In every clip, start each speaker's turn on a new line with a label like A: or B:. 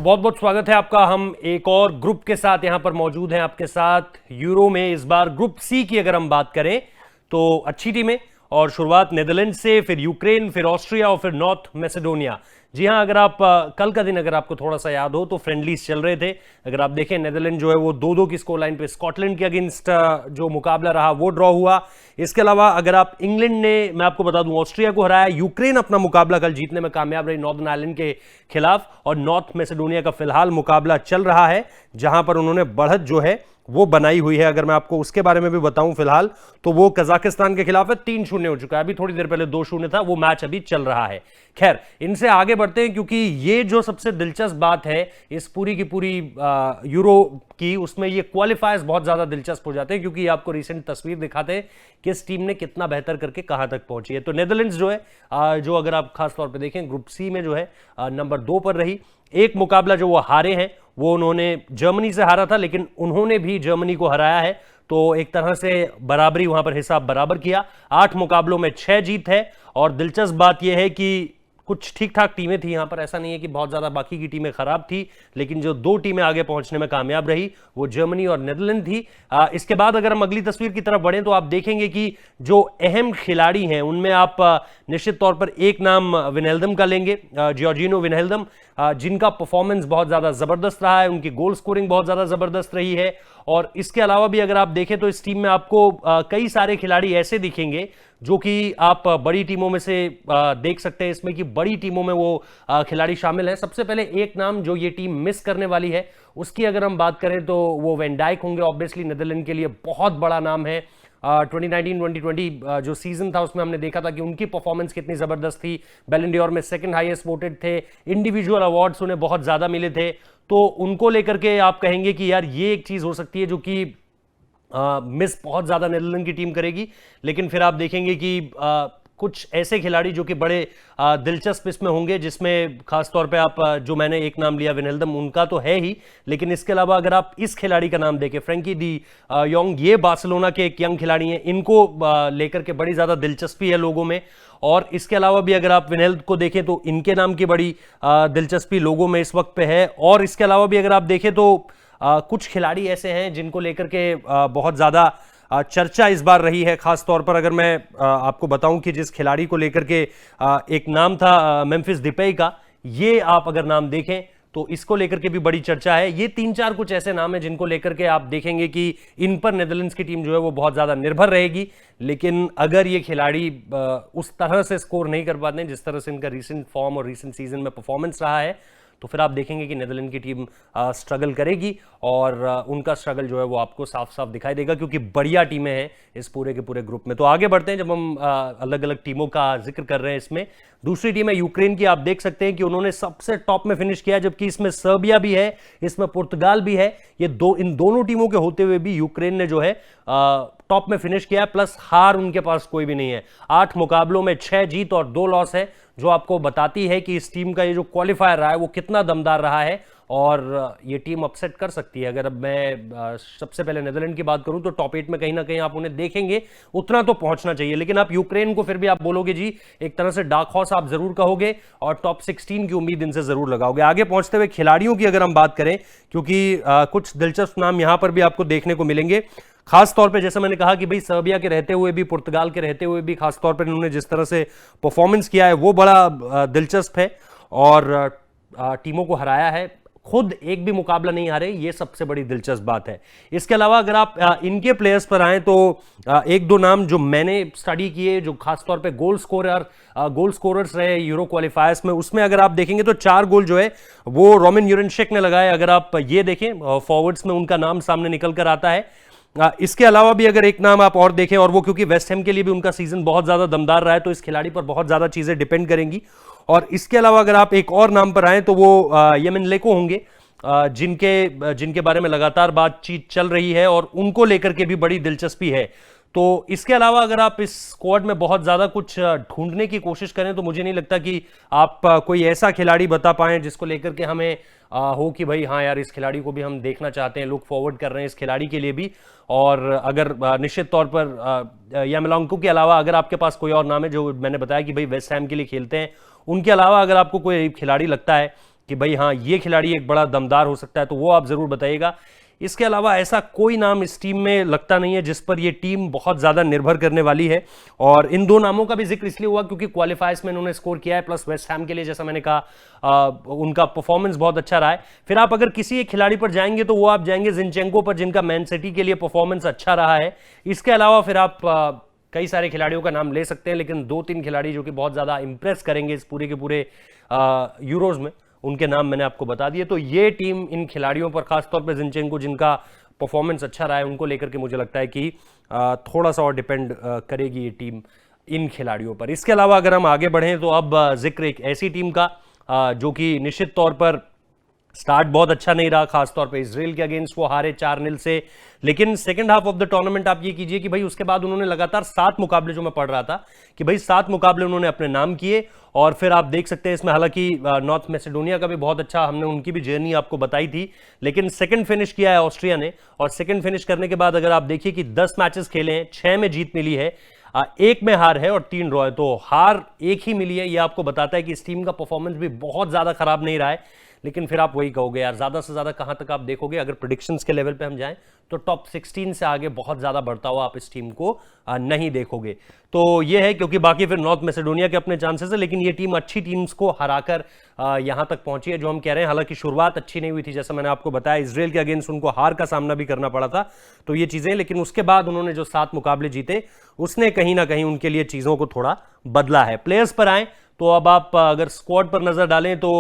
A: तो बहुत बहुत स्वागत है आपका। हम एक और ग्रुप के साथ यहां पर मौजूद हैं आपके साथ यूरो में। इस बार ग्रुप सी की अगर हम बात करें तो अच्छी टीमें, और शुरुआत नेदरलैंड से, फिर यूक्रेन, फिर ऑस्ट्रिया और फिर नॉर्थ मैसेडोनिया। जी हां, अगर आप कल का दिन अगर आपको थोड़ा सा याद हो तो फ्रेंडलीज चल रहे थे। अगर आप देखें नेदरलैंड जो है वो 2-2 की स्कोर लाइन पे स्कॉटलैंड के अगेंस्ट जो मुकाबला रहा वो ड्रॉ हुआ। इसके अलावा अगर आप इंग्लैंड ने, मैं आपको बता दूं, ऑस्ट्रिया को हराया। यूक्रेन अपना मुकाबला कल जीतने में कामयाब रही नॉर्दर्न आयरलैंड के खिलाफ, और नॉर्थ मैसेडोनिया का फिलहाल मुकाबला चल रहा है जहां पर उन्होंने बढ़त जो है वो बनाई हुई है। अगर मैं आपको उसके बारे में भी बताऊं फिलहाल तो वो कजाकिस्तान के खिलाफ है, 3-0 हो चुका है। अभी थोड़ी देर पहले 2-0 था, वो मैच अभी चल रहा है। खैर, इनसे आगे बढ़ते हैं क्योंकि ये जो सबसे दिलचस्प बात है इस पूरी की पूरी यूरो की, उसमें ये क्वालिफायर्स बहुत ज्यादा दिलचस्प हो जाते हैं क्योंकि आपको रिसेंट तस्वीर दिखाते हैं कि इस टीम ने कितना बेहतर करके कहां तक पहुंची है। तो नेदरलैंड्स जो है जो अगर आप खास तौर पे देखें ग्रुप सी में जो है नंबर 2 पर रही। एक मुकाबला जो वो हारे हैं वो उन्होंने जर्मनी से हारा था, लेकिन उन्होंने भी जर्मनी को हराया है, तो एक तरह से बराबरी वहां पर हिसाब बराबर किया। 8 मुकाबलों में 6 जीत है। और दिलचस्प बात यह है कि कुछ ठीक ठाक टीमें थी यहां पर, ऐसा नहीं है कि बहुत ज्यादा बाकी की टीमें खराब थी, लेकिन जो 2 टीमें आगे पहुंचने में कामयाब रही वो जर्मनी और नेदरलैंड थी। इसके बाद अगर हम अगली तस्वीर की तरफ बढ़ें तो आप देखेंगे कि जो अहम खिलाड़ी हैं उनमें आप निश्चित तौर पर एक नाम विनहेल्दम का लेंगे, जॉर्जिनो विनहेल्दम, जिनका परफॉर्मेंस बहुत ज्यादा जबरदस्त रहा है, उनकी गोल स्कोरिंग बहुत ज्यादा जबरदस्त रही है। और इसके अलावा भी अगर आप देखें तो इस टीम में आपको कई सारे खिलाड़ी ऐसे दिखेंगे जो कि आप बड़ी टीमों में से देख सकते हैं इसमें कि बड़ी टीमों में वो खिलाड़ी शामिल हैं। सबसे पहले एक नाम जो ये टीम मिस करने वाली है उसकी अगर हम बात करें तो वो वैन डाइक होंगे। ऑब्वियसली नेदरलैंड के लिए बहुत बड़ा नाम है। 2019-2020 जो सीजन था उसमें हमने देखा था कि उनकी परफॉर्मेंस कितनी जबरदस्त थी। बैलन डॉर में सेकंड हाईएस्ट वोटेड थे, इंडिविजुअल अवार्ड्स उन्हें बहुत ज्यादा मिले थे। तो उनको लेकर के आप कहेंगे कि यार ये एक चीज हो सकती है जो कि मिस बहुत ज्यादा नेदरलैंड की टीम करेगी। लेकिन फिर आप देखेंगे कि कुछ ऐसे खिलाड़ी जो कि बड़े दिलचस्प इसमें होंगे, जिसमें खासतौर पे आप जो मैंने एक नाम लिया विनहेल्दम, उनका तो है ही, लेकिन इसके अलावा अगर आप इस खिलाड़ी का नाम देखें फ्रैंकी डी योंग, ये बार्सिलोना के एक यंग खिलाड़ी हैं, इनको लेकर के बड़ी ज्यादा दिलचस्पी है लोगों में। और इसके अलावा भी अगर आप विनहेल्द को देखें तो इनके नाम की बड़ी दिलचस्पी लोगों में इस वक्त पे है। और इसके अलावा भी अगर आप देखें तो कुछ खिलाड़ी ऐसे हैं जिनको लेकर के बहुत ज्यादा चर्चा इस बार रही है। खास तौर पर अगर मैं आपको बताऊं कि जिस खिलाड़ी को लेकर के एक नाम था मेम्फिस डिपेई का, ये आप अगर नाम देखें तो इसको लेकर के भी बड़ी चर्चा है। ये 3-4 कुछ ऐसे नाम हैं जिनको लेकर के आप देखेंगे कि इन पर नेदरलैंड्स की टीम जो है वो बहुत ज्यादा निर्भर रहेगी। लेकिन अगर ये खिलाड़ी उस तरह से स्कोर नहीं कर पाते जिस तरह से इनका रीसेंट फॉर्म और रीसेंट सीजन में परफॉर्मेंस रहा है, तो फिर आप देखेंगे कि नेदरलैंड की टीम स्ट्रगल करेगी। और उनका स्ट्रगल जो है वो आपको साफ साफ दिखाई देगा क्योंकि बढ़िया टीमें हैं इस पूरे के पूरे ग्रुप में। तो आगे बढ़ते हैं, जब हम अलग अलग टीमों का जिक्र कर रहे हैं इसमें, दूसरी टीम है यूक्रेन की। आप देख सकते हैं कि उन्होंने सबसे टॉप में फिनिश किया, जबकि इसमें सर्बिया भी है, इसमें पुर्तगाल भी है। इन दोनों टीमों के होते हुए भी यूक्रेन ने जो है टॉप में फिनिश किया, प्लस हार उनके पास कोई भी नहीं है। 8 मुकाबलों में 6 जीत और 2 लॉस है, जो आपको बताती है कि इस टीम का ये जो क्वालिफायर रहा है वो कितना दमदार रहा है और ये टीम अपसेट कर सकती है। अगर अब मैं सबसे पहले नेदरलैंड की बात करूं तो टॉप 8 में कहीं ना कहीं आप उन्हें देखेंगे, उतना तो पहुंचना चाहिए। लेकिन आप यूक्रेन को फिर भी आप बोलोगे जी एक तरह से डार्क हॉर्स आप जरूर कहोगे और टॉप 16 की उम्मीद इनसे जरूर लगाओगे। आगे पहुंचते हुए खिलाड़ियों की अगर हम बात करें, क्योंकि कुछ दिलचस्प नाम यहां पर भी आपको देखने को मिलेंगे। खास तौर पे जैसे मैंने कहा कि भाई सर्बिया के रहते हुए भी, पुर्तगाल के रहते हुए भी खास तौर पे इन्होंने जिस तरह से परफॉर्मेंस किया है वो बड़ा दिलचस्प है और टीमों को हराया है, खुद एक भी मुकाबला नहीं हारे, ये सबसे बड़ी दिलचस्प बात है। इसके अलावा अगर आप इनके प्लेयर्स पर आए तो एक दो नाम जो मैंने स्टडी किए जो खास तौर पे गोल स्कोरर्स रहे यूरो क्वालिफायर्स में, उसमें अगर आप देखेंगे तो 4 गोल जो है वो रोमन यूरेनशेक ने लगाए। अगर आप ये देखें फॉरवर्ड्स में उनका नाम सामने निकल कर आता है। इसके अलावा भी अगर एक नाम आप और देखें, और वो क्योंकि वेस्ट हैम के लिए भी उनका सीजन बहुत ज्यादा दमदार रहा है तो इस खिलाड़ी पर बहुत ज्यादा चीजें डिपेंड करेंगी। और इसके अलावा अगर आप एक और नाम पर आए तो वो येमिन लेको होंगे, जिनके बारे में लगातार बातचीत चल रही है और उनको लेकर के भी बड़ी दिलचस्पी है। तो इसके अलावा अगर आप इस स्क्वाड में बहुत ज्यादा कुछ ढूंढने की कोशिश करें तो मुझे नहीं लगता कि आप कोई ऐसा खिलाड़ी बता पाए जिसको लेकर के हमें हो कि भाई हाँ यार इस खिलाड़ी को भी हम देखना चाहते हैं, लुक फॉरवर्ड कर रहे हैं इस खिलाड़ी के लिए भी। और अगर निश्चित तौर पर यामिलोंको के अलावा अगर आपके पास कोई और नाम है जो मैंने बताया कि भाई वेस्ट हैम के लिए खेलते हैं, उनके अलावा अगर आपको कोई खिलाड़ी लगता है कि भाई हाँ ये खिलाड़ी एक बड़ा दमदार हो सकता है, तो वो आप जरूर बताइएगा। इसके अलावा ऐसा कोई नाम इस टीम में लगता नहीं है जिस पर ये टीम बहुत ज्यादा निर्भर करने वाली है। और इन दो नामों का भी जिक्र इसलिए हुआ क्योंकि क्वालिफायर्स में इन्होंने स्कोर किया है, प्लस वेस्ट हैम के लिए जैसा मैंने कहा उनका परफॉर्मेंस बहुत अच्छा रहा है। फिर आप अगर किसी एक खिलाड़ी पर जाएंगे तो वो आप जाएंगे जिनचेंको पर, जिनका मैन सिटी के लिए परफॉर्मेंस अच्छा रहा है। इसके अलावा फिर आप कई सारे खिलाड़ियों का नाम ले सकते हैं, लेकिन 2-3 खिलाड़ी जो कि बहुत ज्यादा इंप्रेस करेंगे इस पूरे के पूरे यूरोज में, उनके नाम मैंने आपको बता दिए। तो ये टीम इन खिलाड़ियों पर, खासतौर पर जिनचेंको जिनका परफॉर्मेंस अच्छा रहा है, उनको लेकर के मुझे लगता है कि थोड़ा सा और डिपेंड करेगी ये टीम इन खिलाड़ियों पर। इसके अलावा अगर हम आगे बढ़ें तो अब जिक्र एक ऐसी टीम का जो कि निश्चित तौर पर स्टार्ट बहुत अच्छा नहीं रहा, खासतौर पे इजराइल के अगेंस्ट वो हारे 4-0 से, लेकिन second half of the tournament आप ये कीजिए कि भाई उसके बाद उन्होंने लगातार 7 मुकाबले, जो मैं पढ़ रहा था कि भाई 7 मुकाबले उन्होंने अपने नाम किए। और फिर आप देख सकते हैं इसमें हालांकि नॉर्थ मैसेडोनिया का भी बहुत अच्छा, हमने उनकी भी जर्नी आपको बताई थी, लेकिन सेकंड फिनिश किया है ऑस्ट्रिया ने। और सेकंड फिनिश करने के बाद अगर आप देखिए कि 10 मैचेस खेले हैं, 6 में जीत मिली है, 1 में हार है और 3 ड्रॉ है, तो हार 1 ही मिली है। ये आपको बताता है कि इस टीम का परफॉर्मेंस भी बहुत ज्यादा खराब नहीं रहा है। लेकिन फिर आप वही कहोगे यार ज्यादा से ज्यादा कहां तक आप देखोगे, अगर प्रेडिक्शंस के लेवल पे हम जाएं तो टॉप 16 से आगे बहुत ज्यादा बढ़ता हुआ आप इस टीम को नहीं देखोगे। तो ये है क्योंकि बाकी फिर नॉर्थ मैसेडोनिया के अपने चांसेस है, लेकिन ये टीम अच्छी टीम्स को हराकर यहां तक पहुंची है जो हम कह रहे हैं। हालांकि शुरुआत अच्छी नहीं हुई थी, जैसा मैंने आपको बताया इजराइल के अगेंस्ट उनको हार का सामना भी करना पड़ा था, तो ये चीजें, लेकिन उसके बाद उन्होंने जो 7 मुकाबले जीते उसने कहीं ना कहीं उनके लिए चीजों को थोड़ा बदला है। प्लेयर्स पर आए तो अब आप अगर स्क्वाड पर नजर डालें तो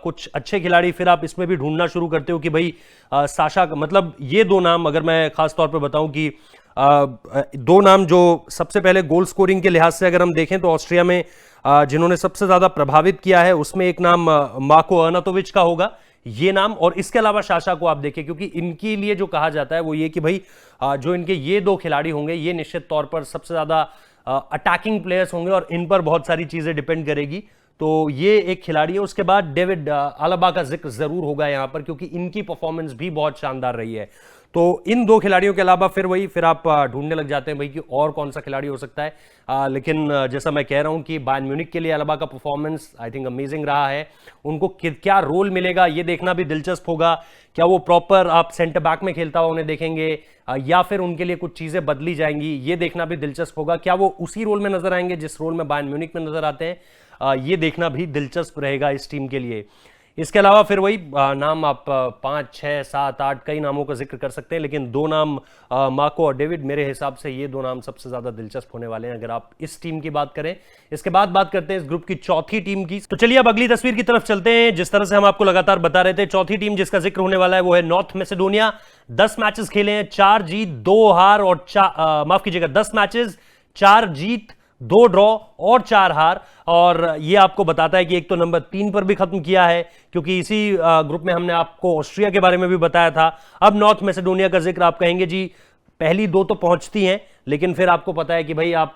A: कुछ अच्छे खिलाड़ी फिर आप इसमें भी ढूंढना शुरू करते हो कि भाई साशा, मतलब ये 2 नाम अगर मैं खास तौर पे बताऊं कि 2 नाम जो सबसे पहले गोल स्कोरिंग के लिहाज से अगर हम देखें तो ऑस्ट्रिया में जिन्होंने सबसे ज्यादा प्रभावित किया है उसमें एक नाम मार्को अर्नाटोविच का होगा, ये नाम। और इसके अलावा साशा को आप देखें, क्योंकि इनके लिए जो कहा जाता है वो ये कि भाई जो इनके ये 2 खिलाड़ी होंगे ये निश्चित तौर पर सबसे ज्यादा अटैकिंग प्लेयर्स होंगे और इन पर बहुत सारी चीजें डिपेंड करेगी। तो ये एक खिलाड़ी है। उसके बाद डेविड आलाबा का जिक्र जरूर होगा यहां पर, क्योंकि इनकी परफॉर्मेंस भी बहुत शानदार रही है। तो इन 2 खिलाड़ियों के अलावा फिर आप ढूंढने लग जाते हैं भाई कि और कौन सा खिलाड़ी हो सकता है। लेकिन जैसा मैं कह रहा हूं कि बायर्न म्यूनिख के लिए आलाबा का परफॉर्मेंस आई थिंक अमेजिंग रहा है। उनको क्या रोल मिलेगा ये देखना भी दिलचस्प होगा। क्या वो प्रॉपर आप सेंटर बैक में खेलता हुआ उन्हें देखेंगे या फिर उनके लिए कुछ चीजें बदली जाएंगी, ये देखना भी दिलचस्प होगा। क्या वो उसी रोल में नजर आएंगे जिस रोल में बायर्न म्यूनिख में नजर आते हैं, ये देखना भी दिलचस्प रहेगा इस टीम के लिए। इसके अलावा फिर वही नाम आप 5, 6, 7, 8 कई नामों का जिक्र कर सकते हैं, लेकिन 2 नाम मार्को और डेविड, मेरे हिसाब से ये 2 नाम सबसे ज्यादा दिलचस्प होने वाले हैं अगर आप इस टीम की बात करें। इसके बाद बात करते हैं इस ग्रुप की चौथी टीम की। तो चलिए अब अगली तस्वीर की तरफ चलते हैं। जिस तरह से हम आपको लगातार बता रहे थे, चौथी टीम जिसका जिक्र होने वाला है वो है नॉर्थ मैसेडोनिया। 10 मैचेस खेले हैं, 4 जीत 2 हार और 10 मैचेस 4 जीत 2 ड्रॉ और 4 हार। और ये आपको बताता है कि एक तो नंबर 3 पर भी खत्म किया है, क्योंकि इसी ग्रुप में हमने आपको ऑस्ट्रिया के बारे में भी बताया था। अब नॉर्थ मैसेडोनिया का जिक्र आप कहेंगे जी पहली 2 तो पहुंचती हैं, लेकिन फिर आपको पता है कि भाई आप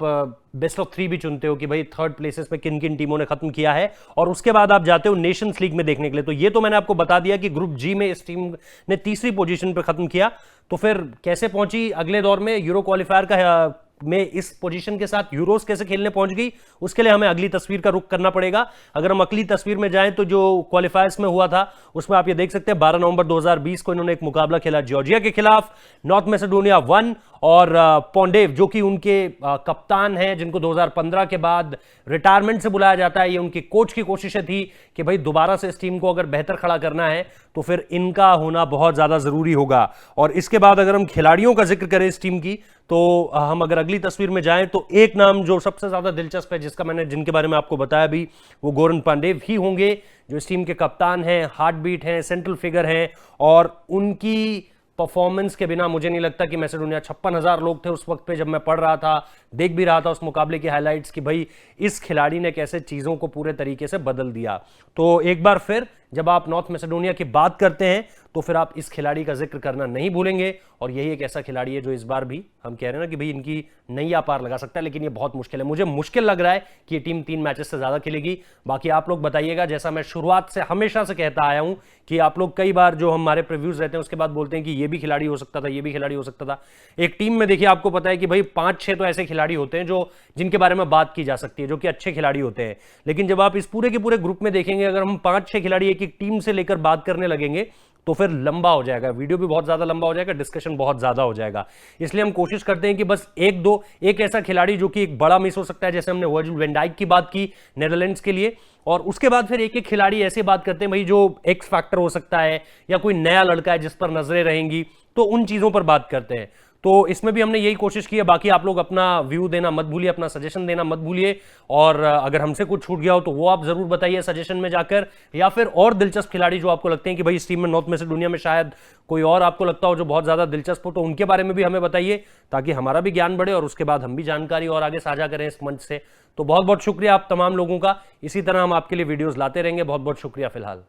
A: बेस्ट ऑफ 3 भी चुनते हो कि भाई 3rd प्लेसेस पे किन किन टीमों ने खत्म किया है, और उसके बाद आप जाते हो नेशंस लीग में देखने के लिए। तो ये तो मैंने आपको बता दिया कि ग्रुप जी में इस टीम ने 3री पोजीशन पर खत्म किया। तो फिर कैसे पहुंची अगले दौर में यूरो क्वालिफायर का में इस पोजीशन के साथ यूरोस कैसे खेलने पहुंच गई, उसके लिए हमें अगली तस्वीर का रुख करना पड़ेगा। अगर हम अगली तस्वीर में जाएं तो जो क्वालिफायर्स में हुआ था उसमें आप ये देख सकते हैं 12 नवंबर 2020 को इन्होंने एक मुकाबला खेला जॉर्जिया के खिलाफ। नॉर्थ मैसेडोनिया 1 और पोंडेव जो कि उनके कप्तान हैं, जिनको 2015 के बाद रिटायरमेंट से बुलाया जाता है, ये उनकी कोच की कोशिशें थी कि भाई दोबारा से इस टीम को अगर बेहतर खड़ा करना है तो फिर इनका होना बहुत ज्यादा जरूरी होगा। और इसके बाद अगर हम खिलाड़ियों का जिक्र करें इस टीम की, तो हम अगर अगली तस्वीर में जाएं तो एक नाम जो सबसे ज्यादा दिलचस्प है, जिनके बारे में आपको बताया भी, वो गोरन पांडेव ही होंगे, जो इस टीम के कप्तान हैं, हार्ट बीट हैं, सेंट्रल फिगर हैं। और उनकी परफॉर्मेंस के बिना मुझे नहीं लगता कि मैसेडोनिया 56,000 लोग थे उस वक्त पे जब मैं पढ़ रहा था, देख भी रहा था उस मुकाबले की हाइलाइट्स कि भाई इस खिलाड़ी ने कैसे चीजों को पूरे तरीके से बदल दिया। तो एक बार फिर जब आप नॉर्थ मैसेडोनिया की बात करते हैं तो फिर आप इस खिलाड़ी का जिक्र करना नहीं भूलेंगे। और यही एक ऐसा खिलाड़ी है जो इस बार भी हम कह रहे हैं ना कि भाई इनकी नैया पार लगा सकता है, लेकिन ये बहुत मुश्किल है। मुझे मुश्किल लग रहा है कि ये टीम 3 मैचेस से ज्यादा खेलेगी। बाकी आप लोग बताइएगा, जैसा मैं शुरुआत से हमेशा से कहता आया हूं कि आप लोग कई बार जो हमारे प्रीव्यूज रहते हैं उसके बाद बोलते हैं कि ये भी खिलाड़ी हो सकता था, ये भी खिलाड़ी हो सकता था। एक टीम में देखिए आपको पता है कि भाई 5-6 तो ऐसे खिलाड़ी होते हैं जो जिनके बारे में बात की जा सकती है, जो कि अच्छे खिलाड़ी होते हैं। लेकिन जब आप इस पूरे के पूरे ग्रुप में देखेंगे, अगर हम 5-6 खिलाड़ी एक एक एक टीम से लेकर बात करने लगेंगे तो फिर लंबा हो जाएगा, वीडियो भी बहुत ज्यादा लंबा हो जाएगा, डिस्कशन बहुत ज्यादा हो जाएगा। इसलिए हम कोशिश करते हैं कि बस एक ऐसा खिलाड़ी जो कि एक बड़ा मिस हो सकता है, जैसे हमने वर्जिल वैन डाइक की बात की नेदरलैंड्स के लिए, और उसके बाद फिर एक एक खिलाड़ी ऐसे बात करते हैं भाई जो एक्स फैक्टर हो सकता है या कोई नया लड़का है जिस पर नजरें रहेंगी, तो उन चीजों पर बात करते हैं। तो इसमें भी हमने यही कोशिश की है। बाकी आप लोग अपना व्यू देना मत भूलिए, अपना सजेशन देना मत भूलिए, और अगर हमसे कुछ छूट गया हो तो वो आप जरूर बताइए सजेशन में जाकर, या फिर और दिलचस्प खिलाड़ी जो आपको लगते हैं कि भाई इस टीम में नॉर्थ मैसेडोनिया में शायद कोई और आपको लगता हो जो बहुत ज्यादा दिलचस्प हो, तो उनके बारे में भी हमें बताइए ताकि हमारा भी ज्ञान बढ़े और उसके बाद हम भी जानकारी और आगे साझा करें इस मंच से। तो बहुत बहुत शुक्रिया आप तमाम लोगों का, इसी तरह हम आपके लिए वीडियोस लाते रहेंगे। बहुत बहुत शुक्रिया फिलहाल।